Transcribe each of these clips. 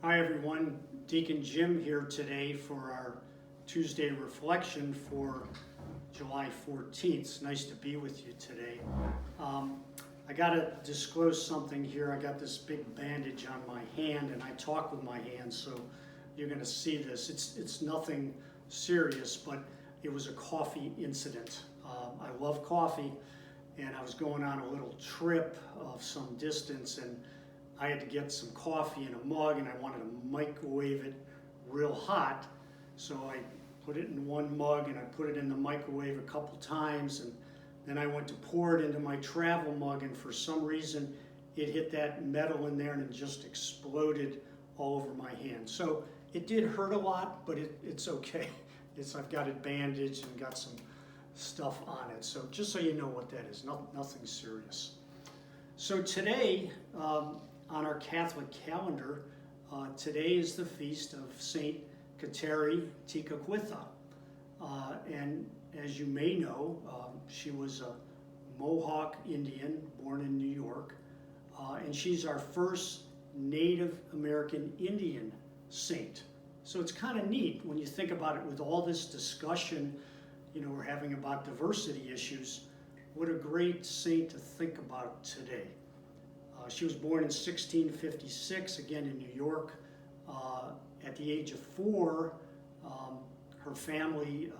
Hi everyone, Deacon Jim here today for our Tuesday reflection for July 14th. It's nice to be with you today. I got to disclose something here. I got this big bandage on my hand and I talk with my hand, so you're going to see this. It's nothing serious, but it was a coffee incident. I love coffee, and I was going on a little trip of some distance, and I had to get some coffee in a mug, and I wanted to microwave it real hot. So I put it in one mug and I put it in the microwave a couple times, and then I went to pour it into my travel mug, and for some reason it hit that metal in there and it just exploded all over my hand. So it did hurt a lot, but it's okay. I've got it bandaged and got some stuff on it. So just so you know what that is, nothing serious. So today, on our Catholic calendar, today is the feast of Saint Kateri, Tika. And as you may know, she was a Mohawk Indian born in New York, and she's our first Native American Indian saint. So it's kind of neat when you think about it, with all this discussion we're having about diversity issues. What a great saint to think about today. She was born in 1656, again in New York. At the age of 4, her family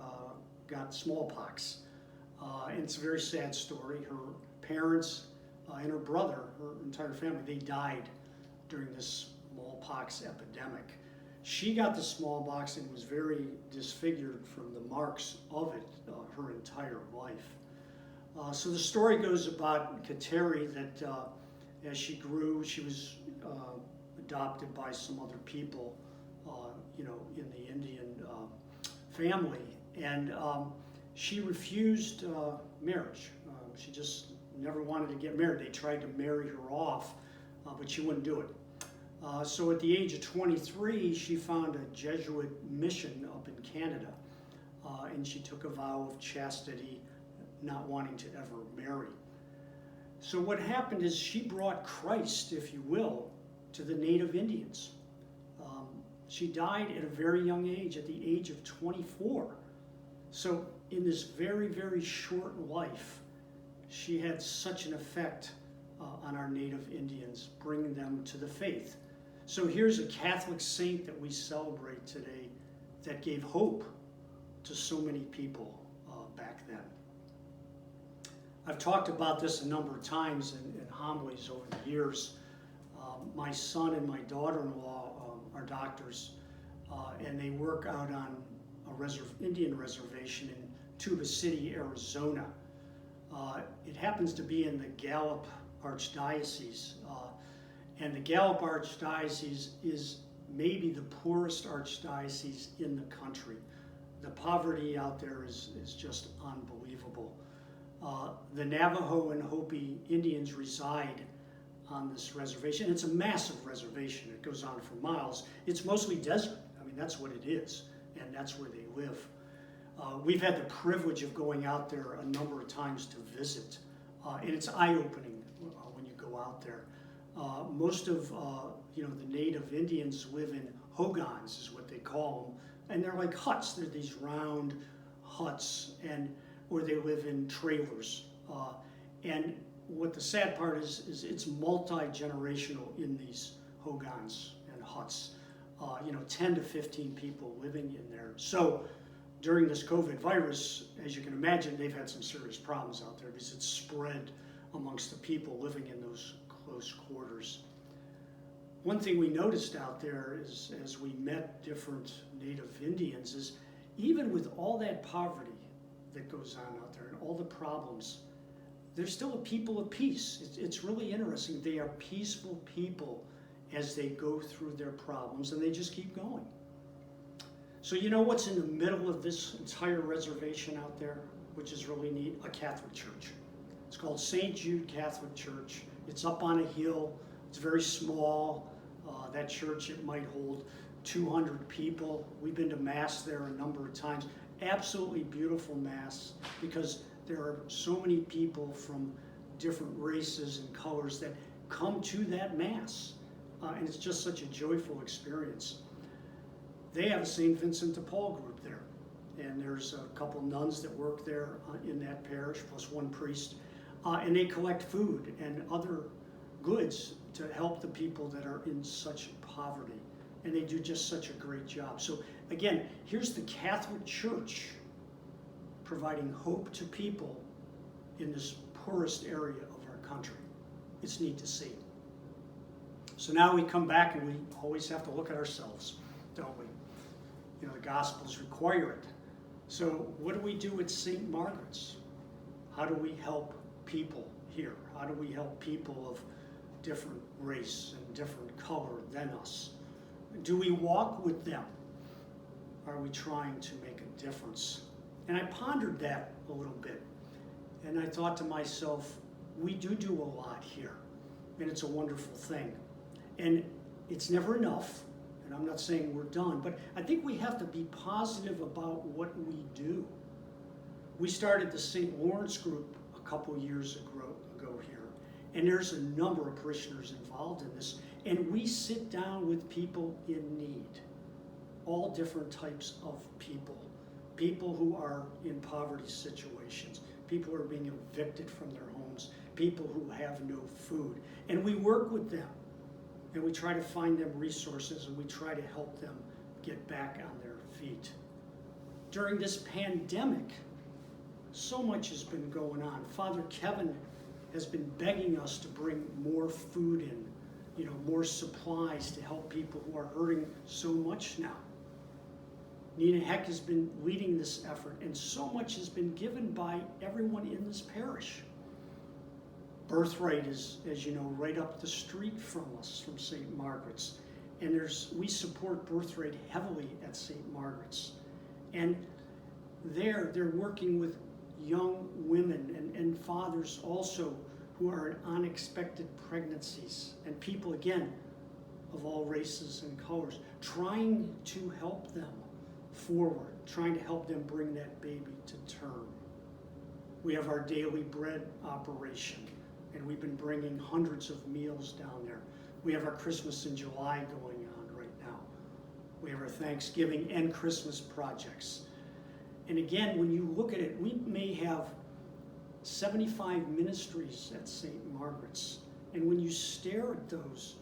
got smallpox. And it's a very sad story. Her parents and her brother, her entire family, they died during this smallpox epidemic. She got the smallpox and was very disfigured from the marks of it her entire life. So the story goes about Kateri that as she grew, she was adopted by some other people, in the Indian family, and she refused marriage. She just never wanted to get married. They tried to marry her off, but she wouldn't do it. So at the age of 23, she found a Jesuit mission up in Canada, and she took a vow of chastity, not wanting to ever marry. So what happened is she brought Christ, if you will, to the Native Indians. She died at a very young age, at the age of 24. So in this very, very short life, she had such an effect on our Native Indians, bringing them to the faith. So here's a Catholic saint that we celebrate today that gave hope to so many people back then. I've talked about this a number of times in homilies over the years. My son and my daughter-in-law are doctors, and they work out on a Indian reservation in Tuba City, Arizona. It happens to be in the Gallup Archdiocese, and the Gallup Archdiocese is maybe the poorest archdiocese in the country. The poverty out there is just unbelievable. The Navajo and Hopi Indians reside on this reservation. It's a massive reservation. It goes on for miles. It's mostly desert. I mean, that's what it is, and that's where they live. We've had the privilege of going out there a number of times to visit, and it's eye-opening when you go out there. Most of the Native Indians live in hogans, is what they call them, and they're like huts. They're these round huts, or they live in trailers. And what the sad part is it's multi-generational in these hogans and huts. 10 to 15 people living in there. So during this COVID virus, as you can imagine, they've had some serious problems out there because it's spread amongst the people living in those close quarters. One thing we noticed out there is, as we met different Native Indians, is even with all that poverty that goes on out there and all the problems, they're still a people of peace. It's really interesting. They are peaceful people as they go through their problems, and they just keep going. So you know what's in the middle of this entire reservation out there, which is really neat? A Catholic church. It's called St. Jude Catholic Church. It's up on a hill. It's very small. That church, it might hold 200 people. We've been to Mass there a number of times. Absolutely beautiful Mass, because there are so many people from different races and colors that come to that Mass. and it's just such a joyful experience. They have a St. Vincent de Paul group there, and there's a couple nuns that work there in that parish, plus one priest, and they collect food and other goods to help the people that are in such poverty, and they do just such a great job. So again, here's the Catholic Church providing hope to people in this poorest area of our country. It's neat to see. So now we come back and we always have to look at ourselves, don't we? You know, the Gospels require it. So what do we do at St. Margaret's? How do we help people here? How do we help people of different race and different color than us? Do we walk with them? Are we trying to make a difference? And I pondered that a little bit. And I thought to myself, we do a lot here. And it's a wonderful thing. And it's never enough. And I'm not saying we're done. But I think we have to be positive about what we do. We started the St. Lawrence group a couple years ago here. And there's a number of parishioners involved in this. And we sit down with people in need. All different types of people. People who are in poverty situations. People who are being evicted from their homes. People who have no food. And we work with them. And we try to find them resources, and we try to help them get back on their feet. During this pandemic, so much has been going on. Father Kevin has been begging us to bring more food in, more supplies to help people who are hurting so much now. Nina Heck has been leading this effort, and so much has been given by everyone in this parish. Birthright is, as you know, right up the street from us, from St. Margaret's. And we support Birthright heavily at St. Margaret's. And they're working with young women and fathers also who are in unexpected pregnancies, and people, again, of all races and colors, trying to help them forward, trying to help them bring that baby to term. We have our daily bread operation, and we've been bringing hundreds of meals down there. We have our Christmas in July going on right now. We have our Thanksgiving and Christmas projects. And again, when you look at it, we may have 75 ministries at St. Margaret's. And when you stare at those,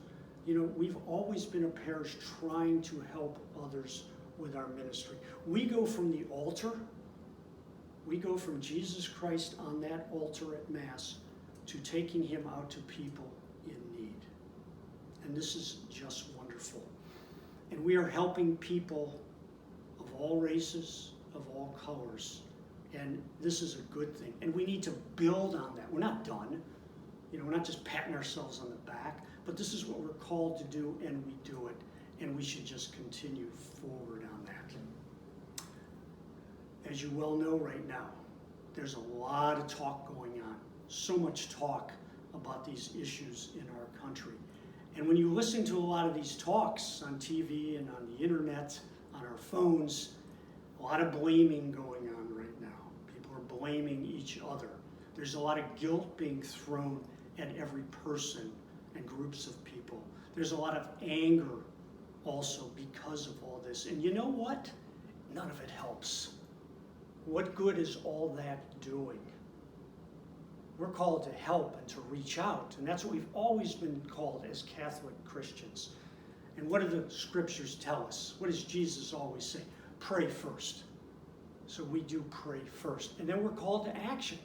we've always been a parish trying to help others with our ministry. We go from the altar, we go from Jesus Christ on that altar at Mass to taking him out to people in need. And this is just wonderful. And we are helping people of all races, of all colors. And this is a good thing. And we need to build on that. We're not done. We're not just patting ourselves on the back, but this is what we're called to do, and we do it. And we should just continue forward on that. As you well know right now, there's a lot of talk going on. So much talk about these issues in our country. And when you listen to a lot of these talks on TV and on the internet, on our phones, a lot of blaming going on right now. People are blaming each other. There's a lot of guilt being thrown at every person and groups of people. There's a lot of anger also because of all this. And you know what? None of it helps. What good is all that doing? We're called to help and to reach out, and that's what we've always been called as Catholic Christians. And what do the scriptures tell us? What does Jesus always say? Pray first. So we do pray first, and then we're called to action.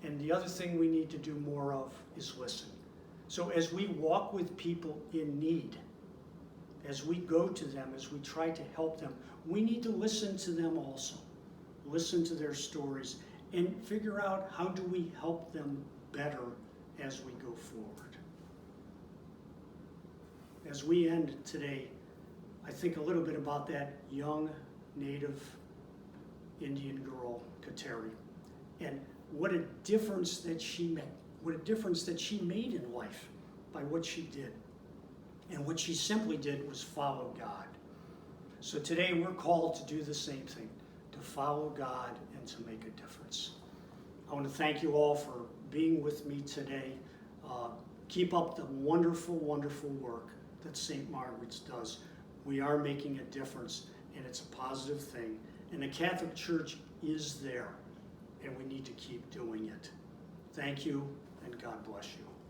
And the other thing we need to do more of is listen. So as we walk with people in need, as we go to them, as we try to help them, we need to listen to them also. Listen to their stories and figure out how do we help them better as we go forward. As we end today, I think a little bit about that young native Indian girl, Kateri, and what a difference that she made. What a difference that she made in life by what she did. And what she simply did was follow God. So today we're called to do the same thing, to follow God and to make a difference. I want to thank you all for being with me today. Keep up the wonderful, wonderful work that St. Margaret's does. We are making a difference, and it's a positive thing. And the Catholic Church is there, and we need to keep doing it. Thank you, and God bless you.